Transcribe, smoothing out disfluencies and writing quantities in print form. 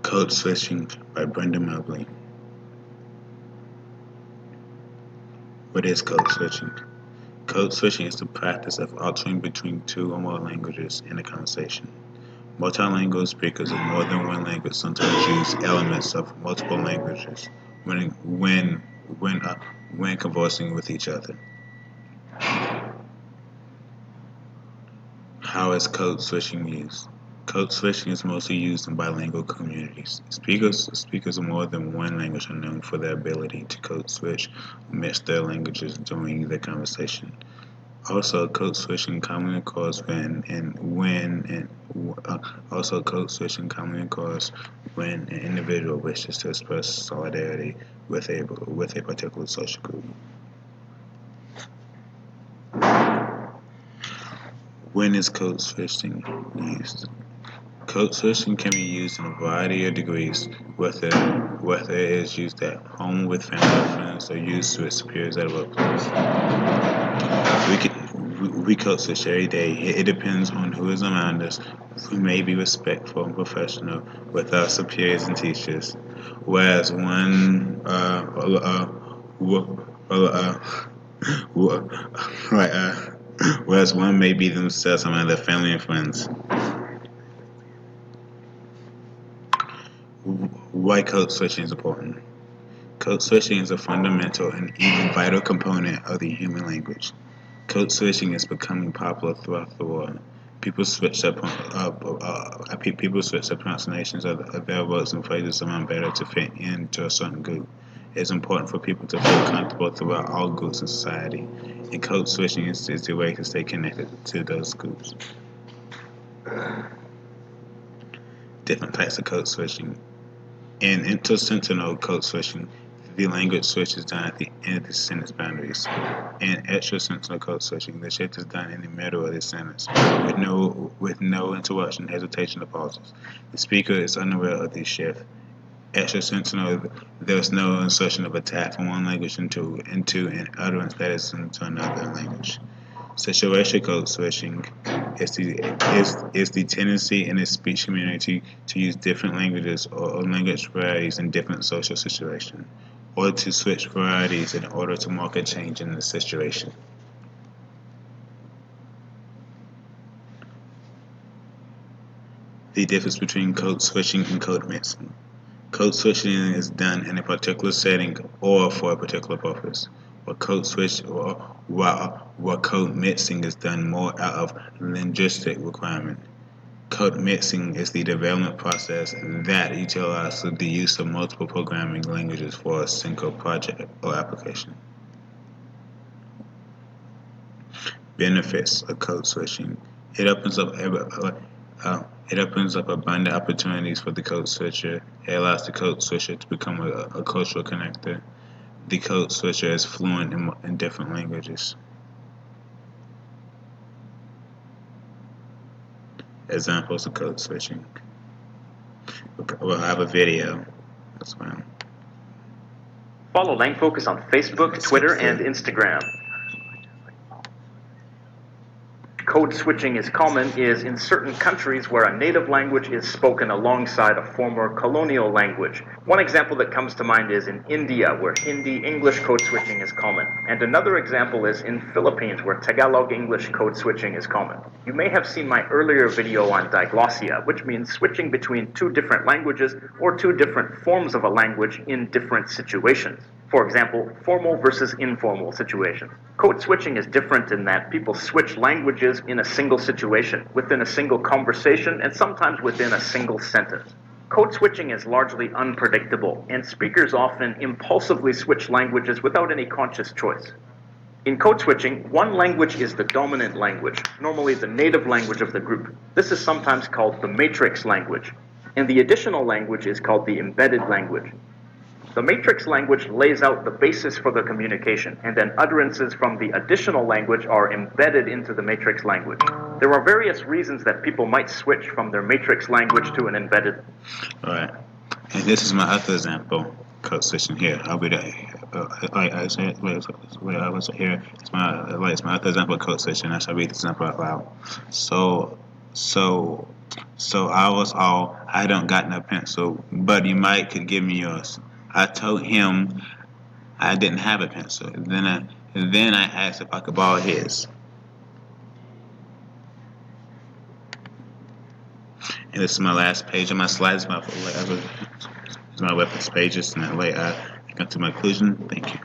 Code Switching by Brenda Mobley. What is code switching? Code switching is the practice of altering between two or more languages in a conversation. Multilingual speakers of more than one language sometimes use elements of multiple languages when when when uh, when conversing with each other. How is code switching used? Code switching is mostly used in bilingual communities. Speakers of more than one language are known for their ability to code switch or mix their languages during their conversation. Also, code switching commonly occurs code switching commonly occurs when an individual wishes to express solidarity with a particular social group. When is code switching used? Code switching can be used in a variety of degrees, whether it is used at home with family or friends or used with superiors at a workplace. We code switch every day. It depends on who is around us. We may be respectful and professional with our superiors and teachers, whereas one w- w- right, whereas one may be themselves among their family and friends. Why code switching is important? Code switching is a fundamental and even vital component of the human language. Code switching is becoming popular throughout the world. People switch their pronunciations of their words and phrases around better to fit into a certain group. It is important for people to feel comfortable throughout all groups in society, and code switching is the way to stay connected to those groups. Different types of code switching. In intersentinel code switching, the language switch is done at the end of the sentence boundaries. In extrasentinel code switching, the shift is done in the middle of the sentence, with no interruption, hesitation, or pauses. The speaker is unaware of the shift. Extrasentinel, there is no insertion of a tag from one language into an utterance that is into another language. Situational code switching is the tendency in the speech community to use different languages or language varieties in different social situations, or to switch varieties in order to mark a change in the situation. The difference between code switching and code mixing. Code switching is done in a particular setting or for a particular purpose, while code mixing is done more out of linguistic requirement. Code mixing is the development process that utilizes the use of multiple programming languages for a single project or application. Benefits of code switching. It opens up it opens up abundant opportunities for the code switcher. It allows the code switcher to become a cultural connector. The code switcher is fluent in different languages. Examples of code switching. We'll have a video as well. Follow LangFocus on Facebook, Twitter, and Instagram. Code switching is common is in certain countries where a native language is spoken alongside a former colonial language. One example that comes to mind is in India, where Hindi-English code switching is common. And another example is in Philippines, where Tagalog-English code switching is common. You may have seen my earlier video on diglossia, which means switching between two different languages or two different forms of a language in different situations. For example, formal versus informal situations. Code switching is different in that people switch languages in a single situation, within a single conversation, and sometimes within a single sentence. Code switching is largely unpredictable, and speakers often impulsively switch languages without any conscious choice. In code switching, one language is the dominant language, normally the native language of the group. This is sometimes called the matrix language, and the additional language is called the embedded language. The matrix language lays out the basis for the communication, and then utterances from the additional language are embedded into the matrix language. There are various reasons that people might switch from their matrix language to an embedded. Alright, and this is my other example, code switching here. I'll be there. I say it, wait, I was here. It's my other example of code switching. I shall read this example out loud. So So I was all, I don't got no pencil, but you might could give me yours. I told him I didn't have a pencil. Then I asked if I could borrow his. And this is my last page of my slides. My reference pages, and that way I come to my conclusion. Thank you.